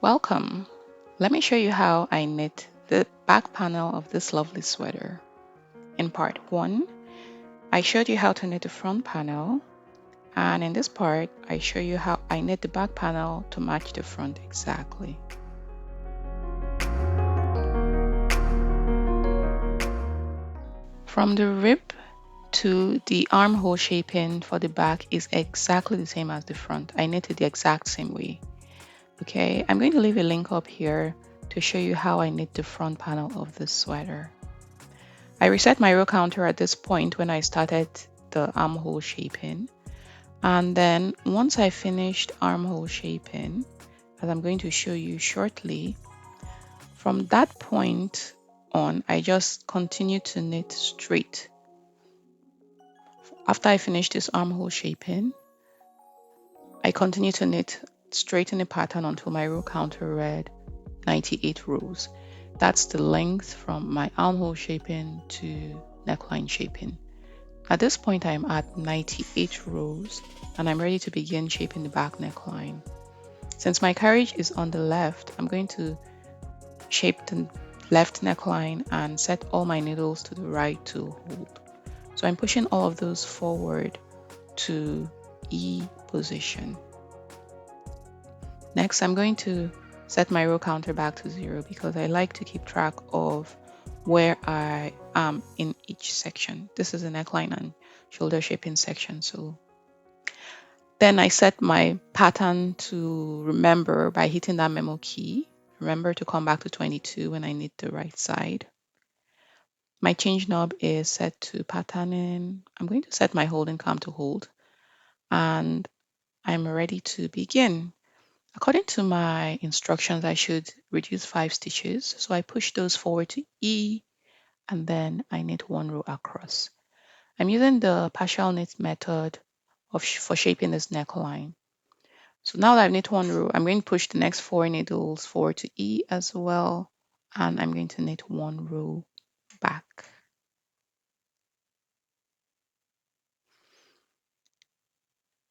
Welcome. Let me show you how I knit the back panel of this lovely sweater. In part 1, I showed you how to knit the front panel, and in this part, I show you how I knit the back panel to match the front exactly. From the rib to the armhole shaping for the back is exactly the same as the front. I knitted the exact same way. Okay, I'm going to leave a link up here to show you how I knit the front panel of this sweater. I reset my row counter at this point when I started the armhole shaping. And then once I finished armhole shaping, as I'm going to show you shortly, from that point on, I just continue to knit straight. After I finish this armhole shaping, I continue to knit straight in the pattern until my row counter read 98 rows. That's the length from my armhole shaping to neckline shaping. At this point, I'm at 98 rows and I'm ready to begin shaping the back neckline. Since my carriage is on the left, I'm going to shape the left neckline and set all my needles to the right to hold. So I'm pushing all of those forward to E position. Next, I'm going to set my row counter back to 0 because I like to keep track of where I am in each section. This is a neckline and shoulder shaping section. So then I set my pattern to remember by hitting that memo key. Remember to come back to 22 when I knit the right side. My change knob is set to patterning. I'm going to set my holding calm to hold and I'm ready to begin. According to my instructions, I should reduce 5 stitches. So I push those forward to E and then I knit 1 row across. I'm using the partial knit method for shaping this neckline. So now that I've knit 1 row, I'm going to push the next 4 needles forward to E as well. And I'm going to knit 1 row back.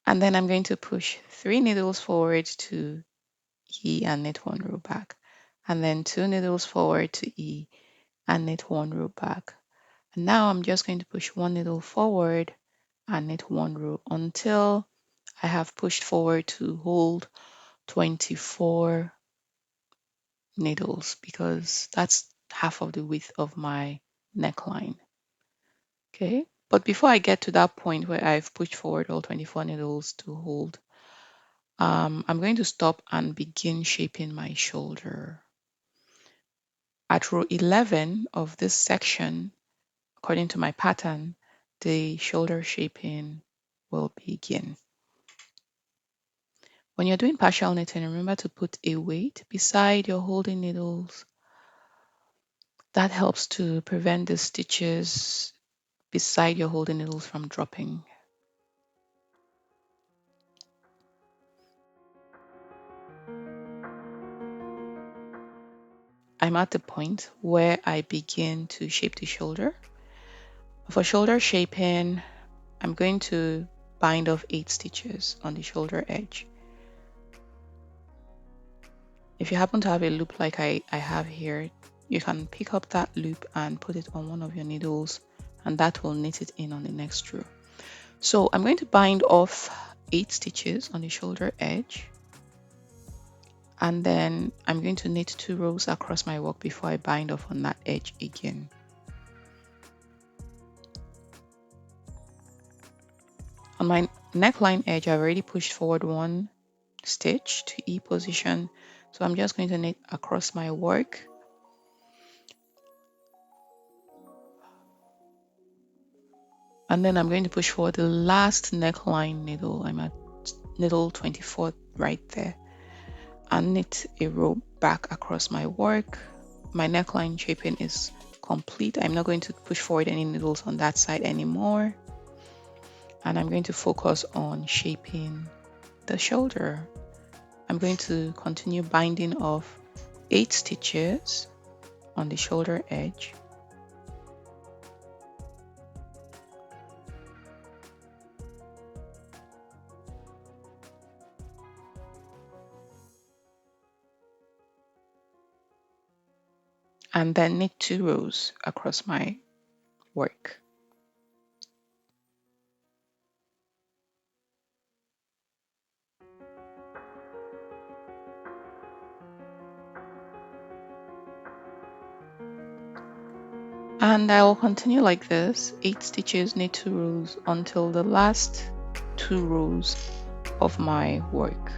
And then I'm going to push 3 needles forward to E and knit 1 row back. And then 2 needles forward to E and knit 1 row back. And now I'm just going to push 1 needle forward and knit 1 row until I have pushed forward to hold 24 needles because that's half of the width of my neckline. Okay, but before I get to that point where I've pushed forward all 24 needles to hold, I'm going to stop and begin shaping my shoulder. At row 11 of this section, according to my pattern, the shoulder shaping will begin. When you're doing partial knitting, remember to put a weight beside your holding needles. That helps to prevent the stitches beside your holding needles from dropping. I'm at the point where I begin to shape the shoulder. For shoulder shaping, I'm going to bind off 8 stitches on the shoulder edge. If you happen to have a loop like I have here, you can pick up that loop and put it on one of your needles and that will knit it in on the next row. So I'm going to bind off 8 stitches on the shoulder edge and then I'm going to knit 2 rows across my work before I bind off on that edge again. On my neckline edge, I've already pushed forward 1 stitch to E position, so I'm just going to knit across my work. And then I'm going to push forward the last neckline needle. I'm at needle 24 right there and knit a row back across my work. My neckline shaping is complete. I'm not going to push forward any needles on that side anymore. And I'm going to focus on shaping the shoulder. I'm going to continue binding off 8 stitches on the shoulder edge. and then knit 2 rows across my work. And I will continue like this, 8 stitches, knit 2 rows until the last 2 rows of my work.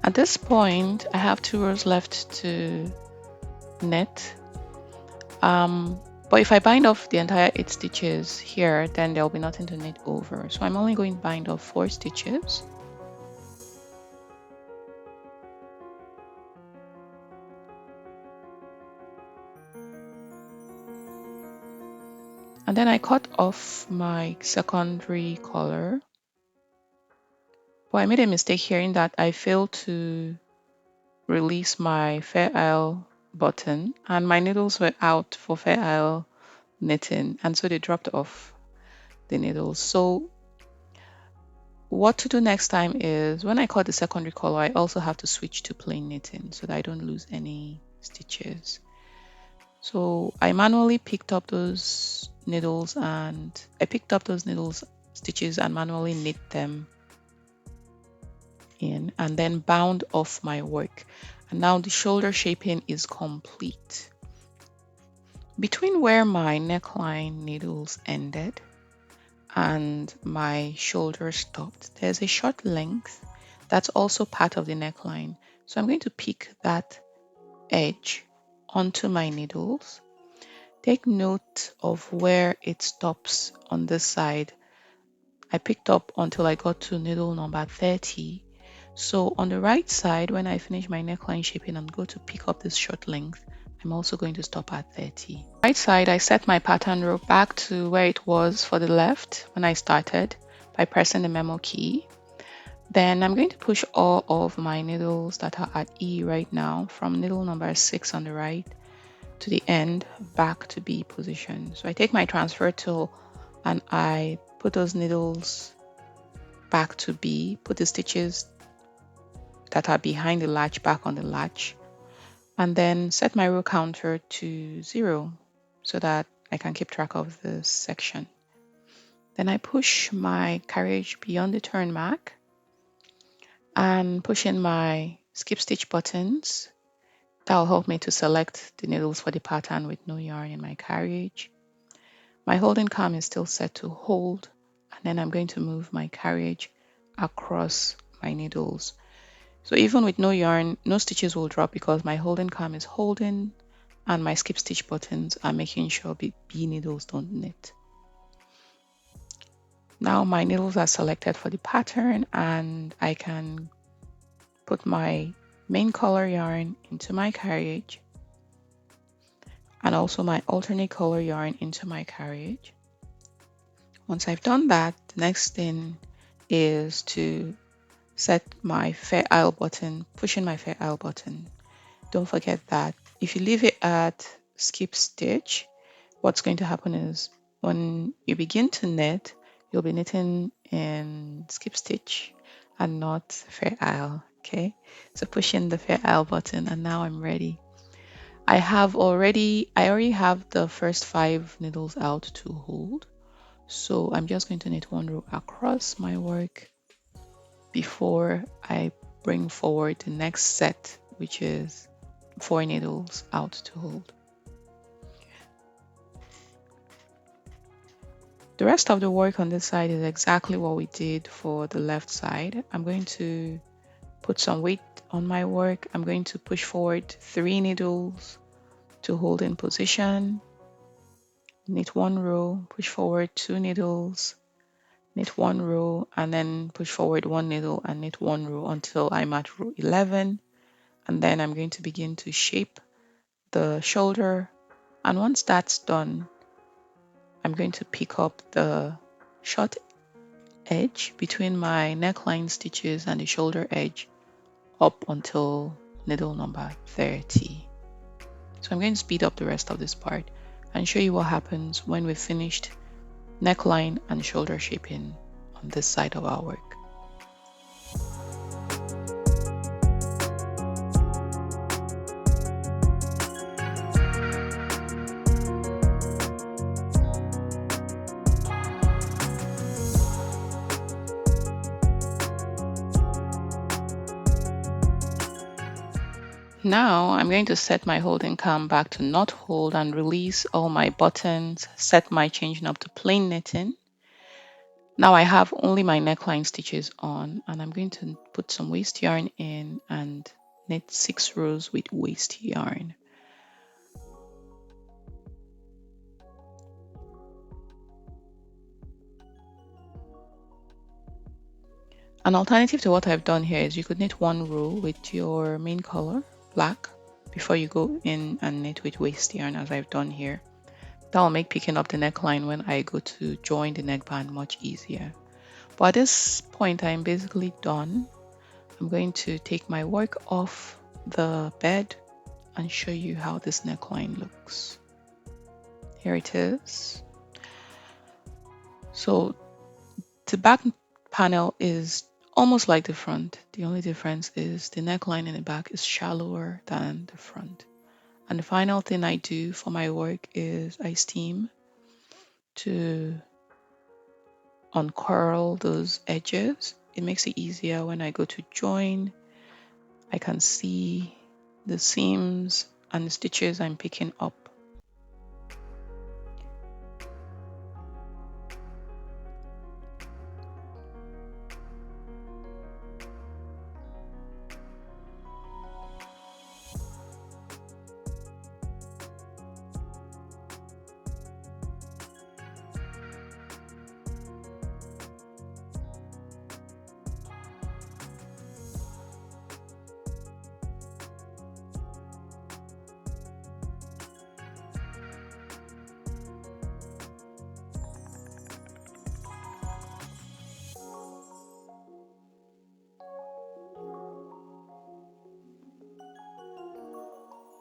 At this point, I have 2 rows left to knit. But if I bind off the entire 8 stitches here, then there'll be nothing to knit over. So I'm only going to bind off 4 stitches. And then I cut off my secondary color. But I made a mistake here in that I failed to release my fairisle button, and my needles were out for fairisle knitting, and so they dropped off the needles. So what to do next time is when I cut the secondary color, I also have to switch to plain knitting so that I don't lose any stitches. So I manually picked up those needles stitches and manually knit them in and then bound off my work. And now the shoulder shaping is complete. Between where my neckline needles ended and my shoulder stopped, there's a short length that's also part of the neckline. So I'm going to pick that edge onto my needles. Take note of where it stops on this side. I picked up until I got to needle number 30. So on the right side, when I finish my neckline shaping and go to pick up this short length, I'm also going to stop at 30. Right side, I set my pattern row back to where it was for the left when I started by pressing the memo key. Then I'm going to push all of my needles that are at E right now from needle number 6 on the right to the end back to B position. So I take my transfer tool and I put those needles back to B, put the stitches that are behind the latch back on the latch, and then set my row counter to 0 so that I can keep track of this section. Then I push my carriage beyond the turn mark and push in my skip stitch buttons. That will help me to select the needles for the pattern with no yarn in my carriage. My holding comb is still set to hold, and then I'm going to move my carriage across my needles. So even with no yarn, no stitches will drop because my holding comb is holding and my skip stitch buttons are making sure B needles don't knit. Now my needles are selected for the pattern and I can put my main color yarn into my carriage and also my alternate color yarn into my carriage. Once I've done that, the next thing is to set my fairisle button, push in my fairisle button. Don't forget that if you leave it at skip stitch, what's going to happen is when you begin to knit, you'll be knitting in skip stitch and not fairisle. Okay, so push in the fairisle button and now I'm ready. I already have the first 5 needles out to hold. So I'm just going to knit 1 row across my work before I bring forward the next set, which is 4 needles out to hold. The rest of the work on this side is exactly what we did for the left side. I'm going to put some weight on my work. I'm going to push forward 3 needles to hold in position, knit 1 row, push forward 2 needles, knit 1 row, and then push forward 1 needle and knit 1 row until I'm at row 11. And then I'm going to begin to shape the shoulder. And once that's done, I'm going to pick up the short edge between my neckline stitches and the shoulder edge up until needle number 30. So I'm going to speed up the rest of this part and show you what happens when we've finished neckline and shoulder shaping on this side of our work. Now I'm going to set my holding cam back to not hold and release all my buttons, set my changing up to plain knitting. Now I have only my neckline stitches on, and I'm going to put some waste yarn in and knit 6 rows with waste yarn. An alternative to what I've done here is you could knit 1 row with your main color, black, before you go in and knit with waste yarn as I've done here. That will make picking up the neckline when I go to join the neckband much easier. But at this point, I'm basically done. I'm going to take my work off the bed and show you how this neckline looks. Here it is. So the back panel is almost like the front. The only difference is the neckline in the back is shallower than the front. And the final thing I do for my work is I steam to uncurl those edges. It makes it easier when I go to join. I can see the seams and the stitches I'm picking up.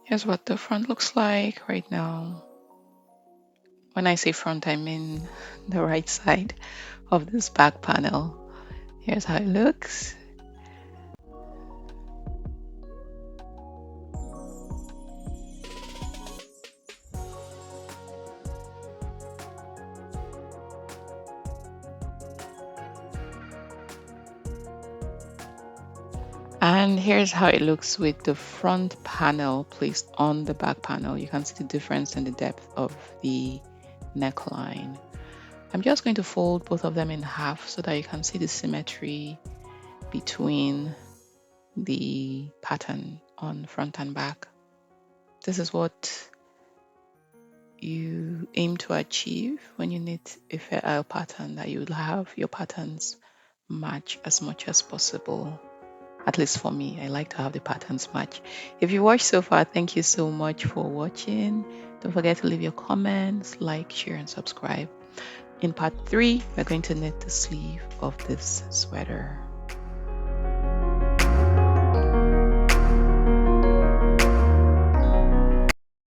Here's what the front looks like right now. When I say front, I mean the right side of this back panel. Here's how it looks. And here's how it looks with the front panel placed on the back panel. You can see the difference in the depth of the neckline. I'm just going to fold both of them in half so that you can see the symmetry between the pattern on front and back. This is what you aim to achieve when you knit a fairisle pattern, that you will have your patterns match as much as possible. At least for me, I like to have the patterns match. If you watched so far, thank you so much for watching. Don't forget to leave your comments, like, share, and subscribe. In part 3, we're going to knit the sleeve of this sweater.